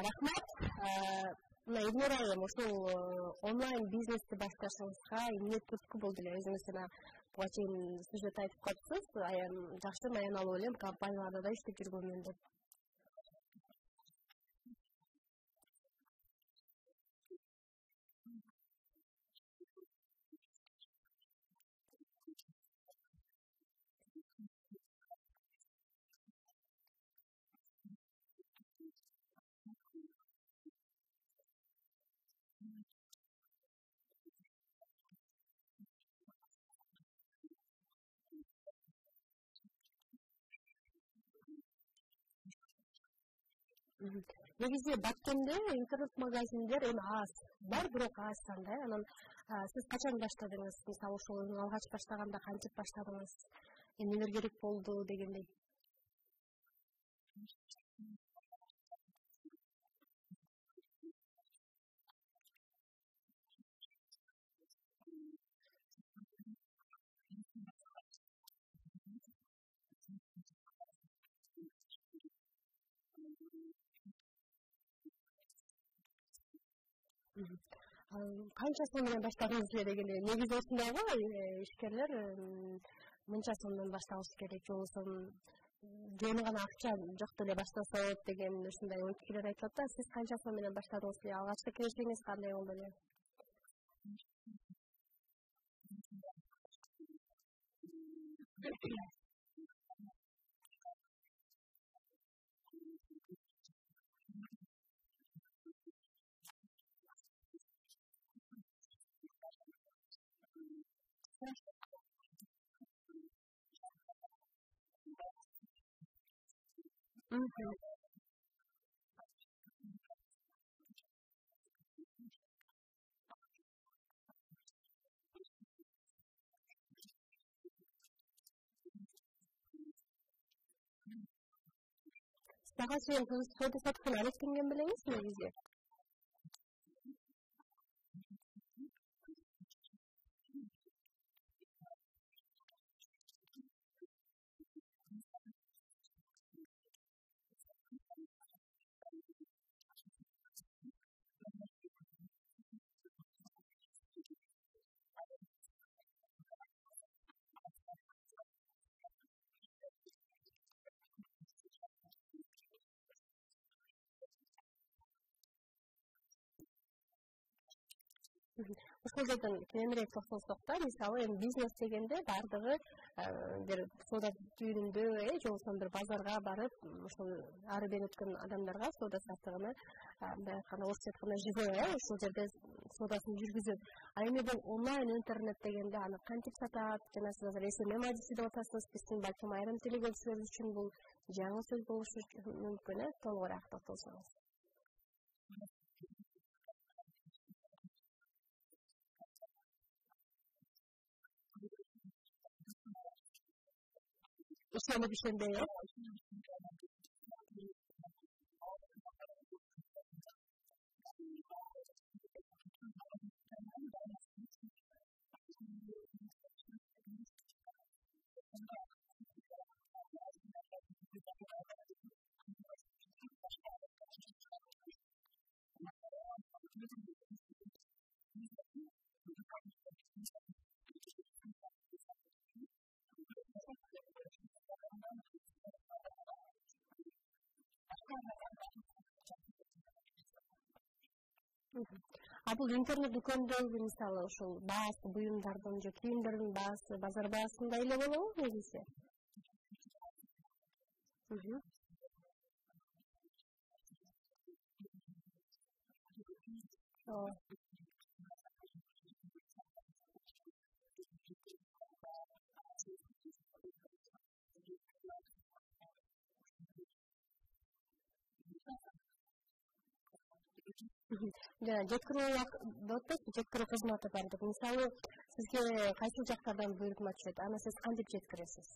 Рахмат. Мына Эльмира айым ушул онлайн бизнести башташыңызга эмне түрткү болду эле? Өзүңүз жана буга чейин сюжет айтып калыпсыз. Жакшы маяналуу элем компанияларда да иштеп жүргөнмүн деп. Негизи Баткенде интернет магазиндер эми аз. Бар, бирок аз санда. Анан сиз качан баштадыңыз? Мисалы ошол алгач баштаганда кантип баштадыңыз? Эмнелер керек болду дегендей. Канча сом менен баштадыңыз эле дегенде, негизи ушундай го, ишкерлер мынча сомдон башталыш керек, же болбосо жөн гана акча жок деле баштаса болот деген ушундай ой пикирлер айтылат да. Сиз канча сом менен баштадыңыз эле? Алгачкы киришиңиз кандай болду эле? Сага чейин соода саттыкын алектенген белеңиз негизи? Ошол жерден кененирээк токтолсок да, мисалы эми бизнес дегенде бардыгы бир соода түйүнүндө, же болбосо бир базарга барып, ошол ары бери өткөн адамдарга соода саттыгыны, мындай айтканда орусча айтканда живое, ошол жерде соодасын жүргүзөт. А эми бул онлайн интернет дегенде аны кантип сатат? Жана сиз азыр SMM адреси деп атасыз, биздин балким айрым телегөбчүлөр үчүн бул жаңы сөз болушу мүмкүн, толугураак токтолсоңуз. İşlenip işlemde yok. А бул интернет дүкөндөгү мисалы ошол баасы буюмдардын же кийимдердин баасы базар баасындай эле болобу негизи? Жана жеткирүү кызматы бар деп. Мисалы, сизге кайсы жактардан буйрутма түшөт? Аны сиз кантип жеткиресиз?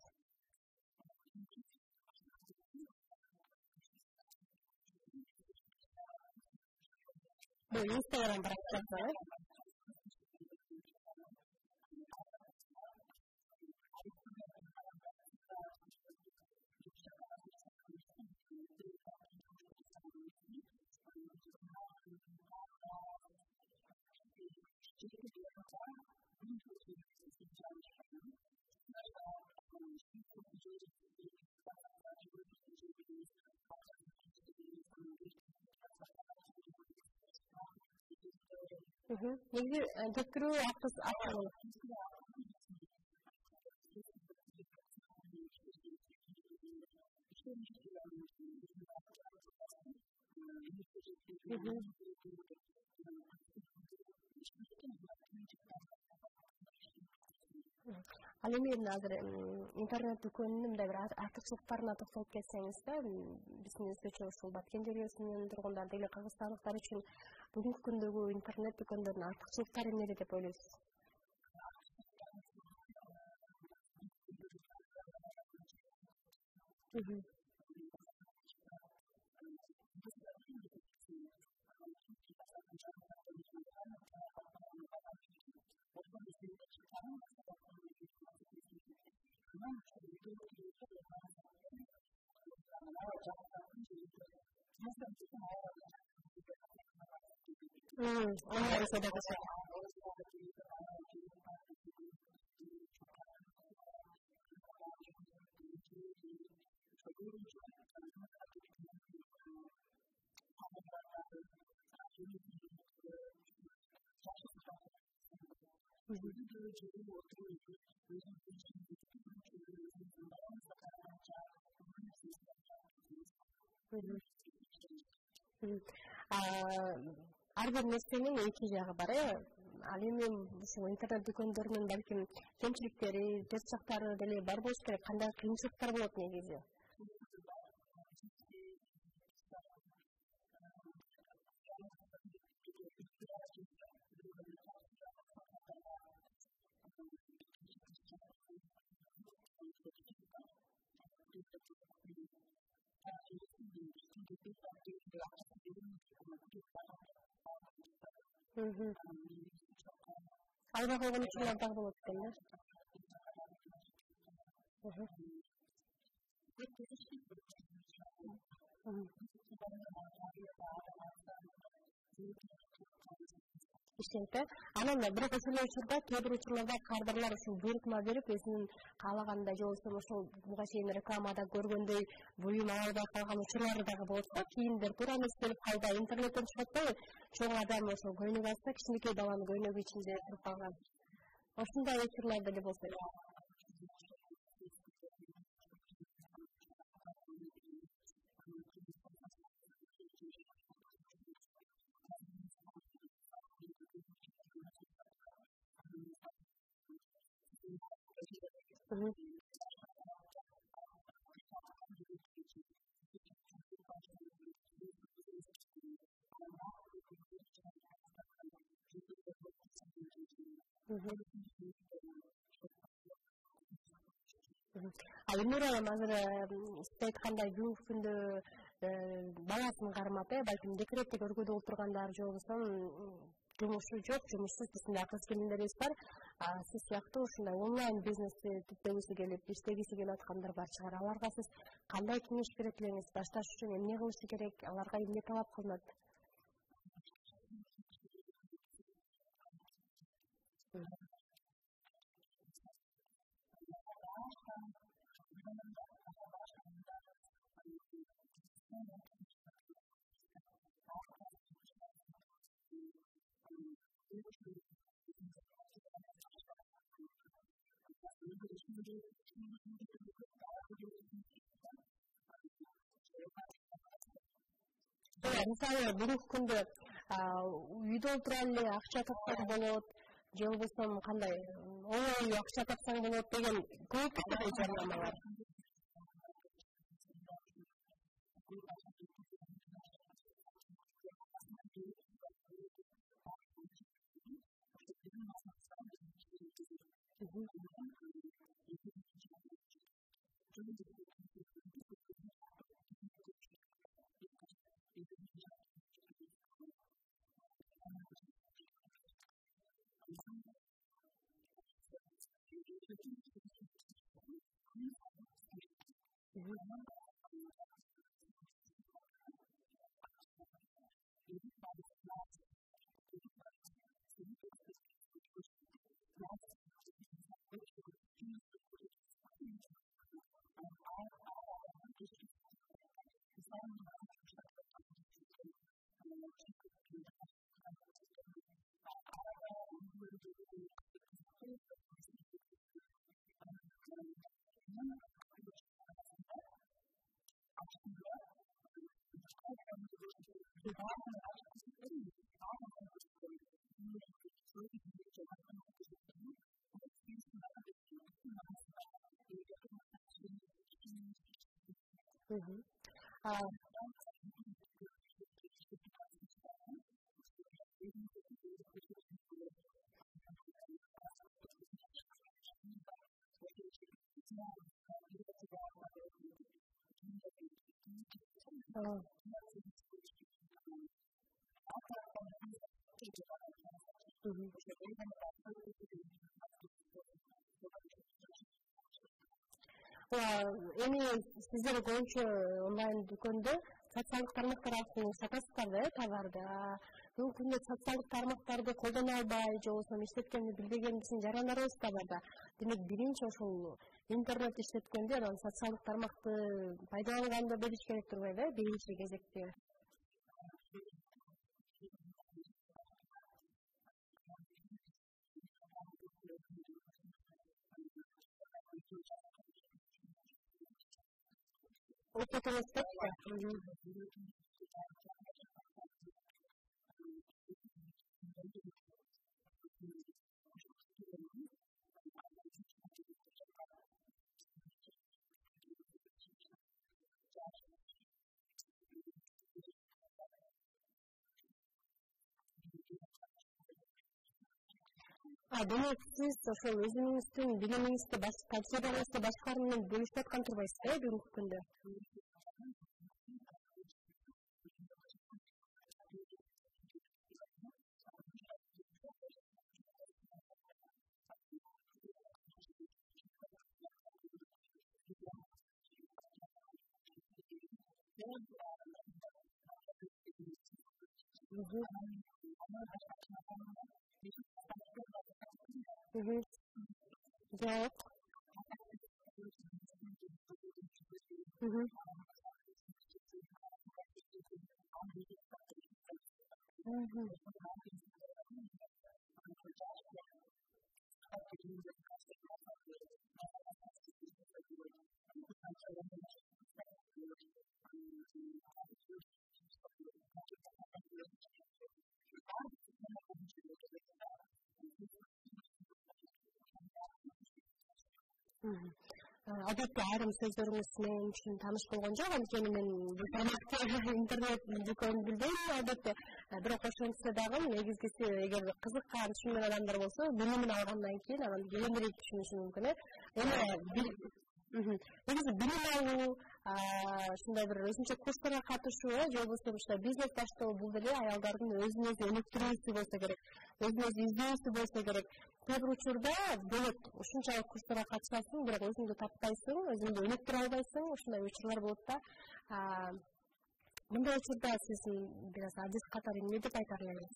Бул Instagram баракчасы, Негизи жеткирүү акчасы ал эми азыр интернет дүкөнүнүн мындай бир артыкчылыктарына токтолуп кетсеңиз да биздин өзгөчө ушул Баткен делегесинин тургундары деле кыргызстандыктар үчүн бүгүнкү күндөгү интернет дүкөндөрүнүн артыкчылыктары эмнеде деп ойлойсуз? Онлайн содакасы. Ар бир нерсенин эки жагы бар, ал эми ушул интернет дүкөндөрүнүн балким кемчиликтери, жакшы жактары деле бар болуш керек. Кандай кыйынчылыктар болот негизи? Алга койгон учурлар дагы болот экен да. Иштейт. Анан бирок ошол учурда кээ бир учурларда кадрлар ушул буйрукма берип өзүнүн каалагандай же болбосо ошол буга чейин рекламада көргөндөй буюм ала албай калган учурлары дагы болот да. Кийимдер туура эмес келип калды. Интернеттен чыгып атпайбы? Чоң адам ошол көйнөк алса, кичинекей баланын көйнөгү ичинде туруп калган. Ушундай учурлар деле болсо. Ал Элнура азыр сиз айткандай бүгүнкү күндө баласын кармап, балким декретте көргөдө отургандар же болбосо жумушу жок, жумушсуз биздин кыз келиндерибиз бар. Сиз сыяктуу ушундай онлайн бизнести түптөгүсү келип, иштегиси келип аткандар бар чыгар. Аларга сиз кандай кеңеш берет элеңиз? Башташ үчүн эмне кылышы керек? Аларга эмне талап кылынат? Мисалы бүгүнкү күндө үйдө отура эле акча тапсаң болот, же болбосо кандай оңой акча тапсаң болот деген көп жарнамалар. Эми сиздер көбүнчө онлайн дүкөндө социалдык тармактар аркылуу сатасыздар да товарды. Бүгүнкү күндө социалдык тармактарды колдоно албай же болбосо иштеткенди билбегендисин жарандарыбыз да бар да. Демек биринчи ошол интернет иштеткенде анан социалдык тармакты пайдаланганды билиш керек турбайбы, биринчи кезекте? Окуп эмеспи? Демек сиз ошол өзүңүздүн билимиңизди, тажрыйбаңызды башкалар менен бөлүшүп аткан турбайсыз да бүгүнкү күндө? Жок. Адатта айрым сөздөрүңүз мен үчүн тааныш болгон жок, анткени мен бул тармакты интернет дүкөнүн билбейм адатта. Бирок ошентсе дагы негизгиси эгер кызыккан түшүнгөн адамдар болсо, билимин алгандан кийин анан кийинирээк түшүнүшү мүмкүн. Негизи билим алуу, ушундай бир өзүнчө курстарга катышуу же болбосо ушундай бизнес баштоо бул деле аялдардын өзүн өзү өнүктүрүүсү болсо керек, өзүн өзү издөөсү болсо керек. Кээ бир учурда болот ушунчалык курстарга катышасың, бирок өзүңдү таппайсың, өзүңдү өнүктүрө албайсың, ушундай учурлар болот да. Мындай учурда сиз бир аз адис катары эмне деп айтар элеңиз?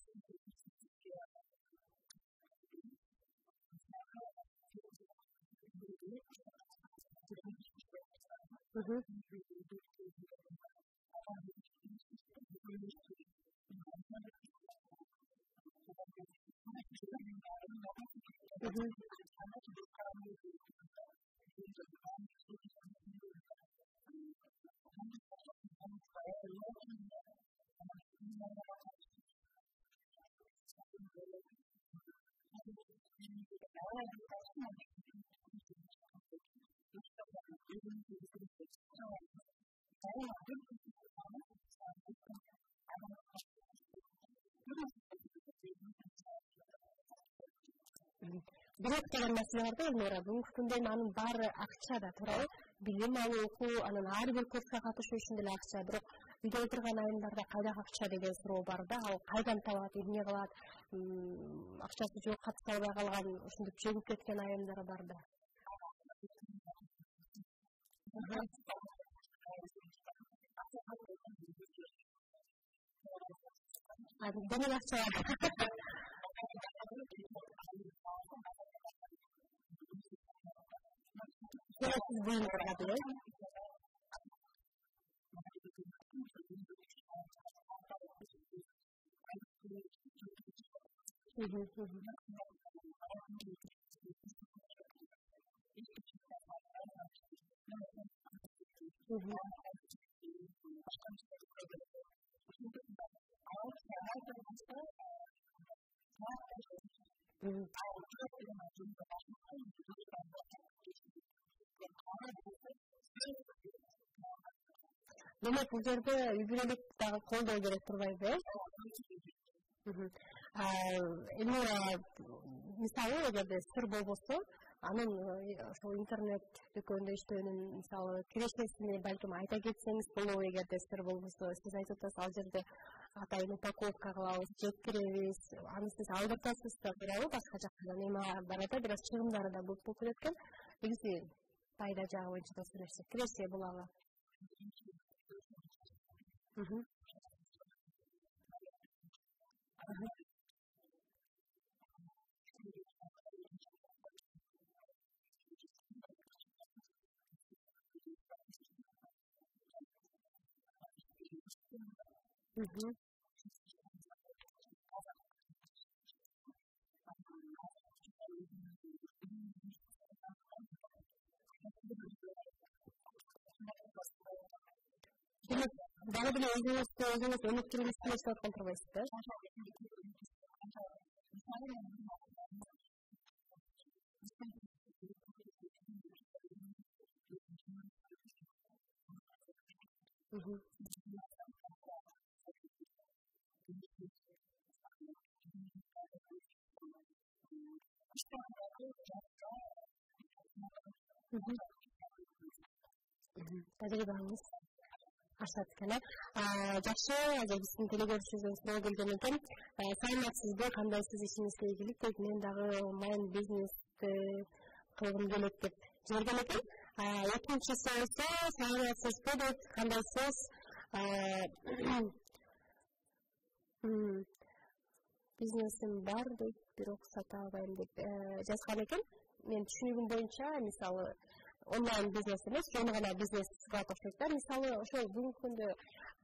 Бирок деген нерсе бар да, Элнура, бүгүнкү күндө анын баары акчада, туурабы? Билим алуу, окуу, анан ар бир курска катышуу үчүн деле акча. Бирок үйдө отурган айымдарда кайдагы акча деген суроо бар да. Ал кайдан табат, эмне кылат? Акчасы жок, катыша албай калган, ушинтип жөгүп кеткен айымдар бар да. Демек акча бар. Siz buyurun olabilir. демек бул жерде үй бүлөлүк дагы колдоо керек турбайбы, Эльмира, мисалы, эгерде сыр болбосо, анын ошол интернет дүкөнүндө иштөөнүн мисалы кирешесини балким айта кетсеңиз болобу, эгерде сыр болбосо. Сиз айтып атасыз, ал жерде атайын упаковка кылабыз, жеткиребиз, аны сиз алдыртасыз да, туурабы? Башка жактан эми барада бир аз чыгымдары да көп болуп кеткен. Негизи пайда жагы боюнча да сүйлөшсөк, киреше булага. Дагы деле өзүңүз өнүктүрүүнү иштеп аткан турбайсыз да? Тажрыйбаңыз ашат экен. Жакшы, биздин телегөрүүчүбүздөн суроо келген экен. Саламатсызбы, кандайсыз, ишиңизге ийгилик деп, мен дагы онлайн бизнести кылгым келет деп жиберген экен. Экинчиси esa саламатсызбы деп, кандайсыз? Бизнесим бар деп, бирок сата албайм деп жазган экен. Мен түшүнүгүм боюнча, мисалы, онлайн бизнес эмес, жөн гана бизнес кылат окшойт да. Мисалы, ошол бүгүнкү күндө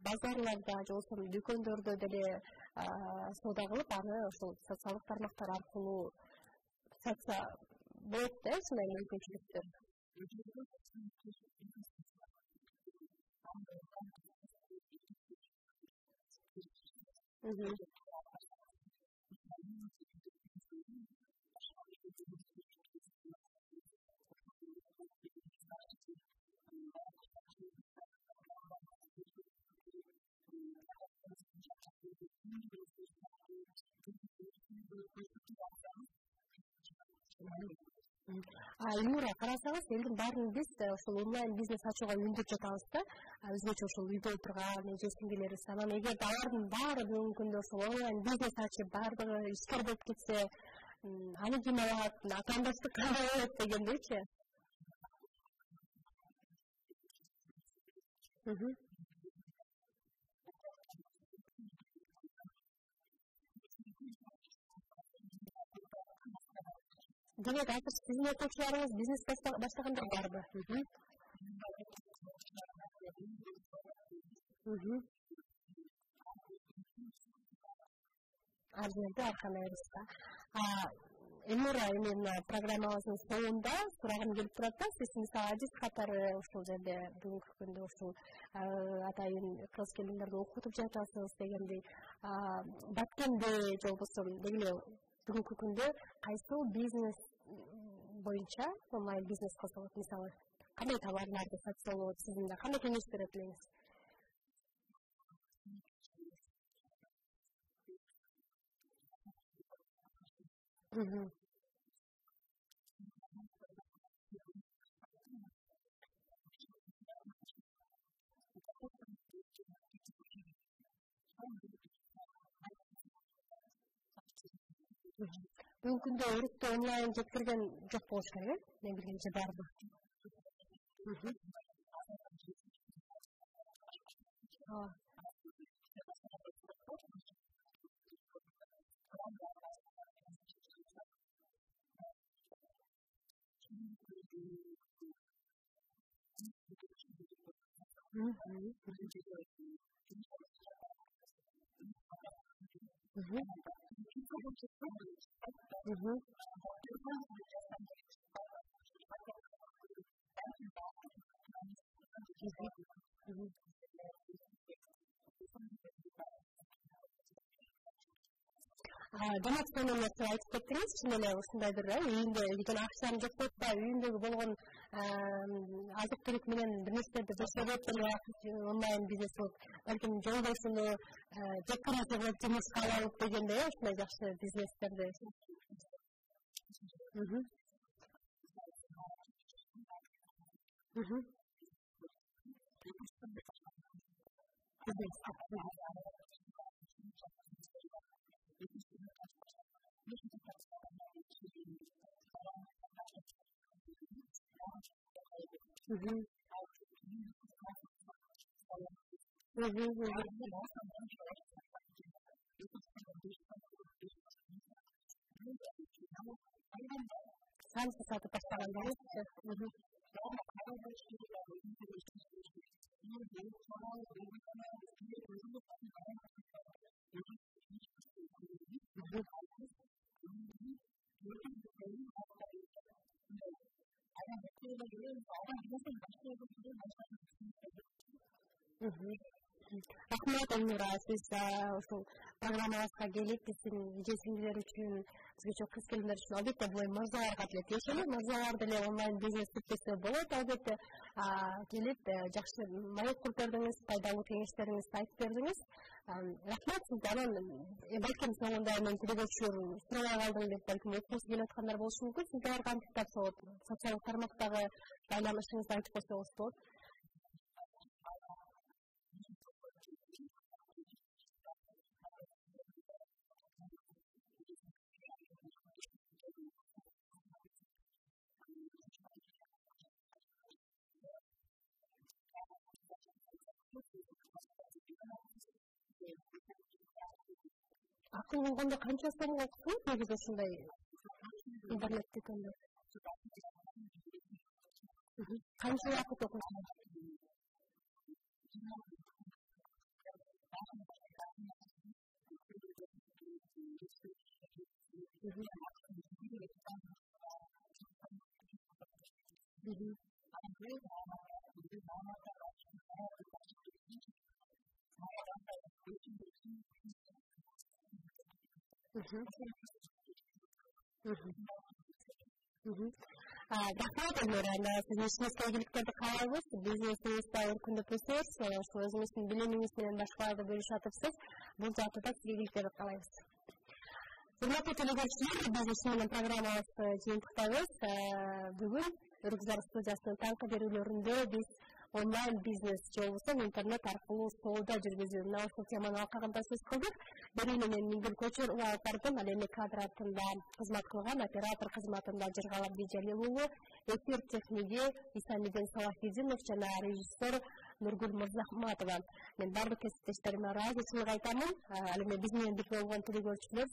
базарларда же болбосо дүкөндөрдө деле соода кылып, аны ошол социалдык тармактар аркылуу сатса болот да, ушундай мүмкүнчүлүктөр. Эльмира, карасаңыз, элдин баарын биз ошол онлайн бизнес ачууга үндүп жатабыз да, өзгөчө ошол үйдө отурган эже сиңдилерибиз. Анан эгерде алардын баары бүгүнкү күндө ошол онлайн бизнес ачып, баардыгы ишкер болуп кетсе, аны ким алат, атаандаштык кандай болот дегендейчи? Демек, азыр сиздин окуучуларыңыз бизнес баштагандар барбы? Ал жерде арканайбыз да. Эльмира, эми программабыздын соңунда сурагым келип турат да, сиз мисалы адис катары ушул жерде бүгүнкү күндө ушул атайын кыз келиндерди окутуп жатасыз дегендей, баткенде же болбосо деги бүгүнкү күндө кайсыл бизнес боюнча онлайн бизнес кылса болот, мисалы кандай товарларды сатса болот, сиздин да кандай кеңеш берет элеңиз? Бүгүнкү күндө урукты онлайн жеткирген жок болуш керек, мен билгенче барбы? Демек, сонун нерсе айтып кеттиңиз, чын эле ушундайдыр, үйүндө үйдөн акчам жок болуп, үйүндөгү болгон азык түлүк менен бир нерселерди жашап онлайн бизнес болуп балким жолдошуну жеткирүүчү кылып жумушка алып дегендей ушундай жакшы бизнестерди Самсы сатып баштагандырсызчы? Рахмат, Эльмира, сиз ушул программабызга келип биздин ижесиңиздер үчүн бизге чоң кыз келгендер үчүн албетте бул мырзаларга деле тиешелүү. Мырзалар деле онлайн бизнес түзсө болот. Албетте келип жакшы маек куруп бердиңиз, пайдалуу кеңештериңизди айтып бердиңиз. Рахмат сизге. Анан балким соңунда мен телегөчүр сурабай калдым деп балким окугусу келип аткандар болушу мүмкүн. Сизге кантип тапсалат? Социалдык тармактагы байланышыңызды айтып койсоңуз болот. Акыл болгондо канча сомго окуйсуңуз? Негизи ушундай интернет дүкөндө. Канча убакыт окуйсуңуз? Рахмат, Эльмира. Сиздин ишиңизге ийгиликтерди каалайбыз. Бизнесиңиз да өркүндөп өсөсүз. Ошол өзүңүздүн билимиңиз менен башкаларды бөлүшүп атыпсыз. Бул жакта да сизге ийгиликтерди каалайбыз. Урматтуу телегөрүүчүлөр, биз иши менен программабызды жыйынтыктайбыз. Бүгүн Үргүзар студиясынын таңкы берүүлөрүндө биз онлайн бизнес же болбосо интернет аркылуу соода жүргүзүү мына ушул теманын алкагында сөз кылдык. Берүүнү мен Миңгүл Көчөрова алып бардым. Ал эми кадратында кызмат кылган оператор кызматында Жыргалап Бижалил уулу, эфир техниги Исамидин Салахидинов жана режиссер Нургүл Мырзахматова. Мен бардык кесиптештериме ыраазычылык айтамын. Ал эми биз менен бирге болгон телегөрүүчүлөр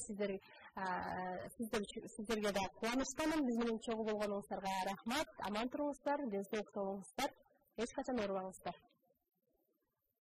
сиздерге да кубанычтамын. Биз менен чогуу болгонуңуздарга рахмат. Аман туруңуздар, ден соолук болуңуздар. Эч качан оорубаңыздар.